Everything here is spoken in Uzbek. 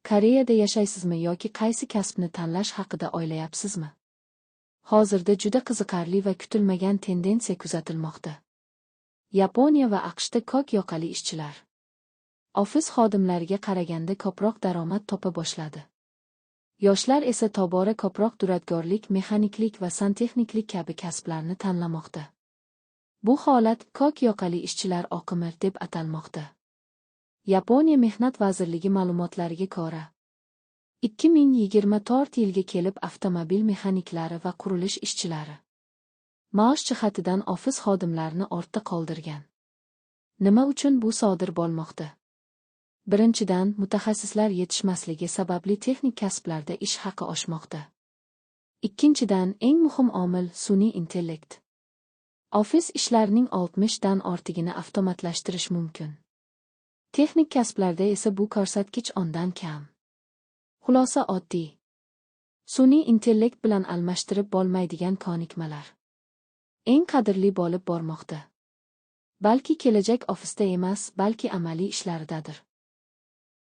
Koreyada yashaysizmi yoki qaysi kasbni tanlash haqida o'ylayapsizmi? Hozirda juda qiziqarli va kutilmagan tendensiya kuzatilmoqda. Yaponiya va AQShda ko'k yoqali ishchilar ofis xodimlariga qaraganda ko'proq daromad topa boshladi. Yoshlar esa tobora ko'proq duradgorlik, mexaniklik va santexniklik kabi kasblarni tanlamoqda. Bu holat ko'k yoqali ishchilar oqimi deb atalmoqda. Yaponiya Mehnat vazirligi ma'lumotlariga ko'ra, 2024 yilga kelib avtomobil mexaniklari va qurilish ishchilari maosh jihatidan ofis xodimlarini ortda qoldirgan. Nima uchun bu sodir bo'lmoqda? Birinchidan, mutaxassislar yetishmasligi sababli texnik kasblarda ish haqi oshmoqda. Ikkinchidan, eng muhim omil sun'iy intellekt. Ofis ishlarining 60 dan ortigini avtomatlashtirish mumkin. Texnik kasblarda esa bu ko'rsatkich ondan kam. Xulosa oddiy. Sun'iy intellekt bilan almashtirib bo'lmaydigan ko'nikmalar eng qadrli bo'lib bormoqda. Balki kelajak ofisda emas, balki amaliy ishlaridadir.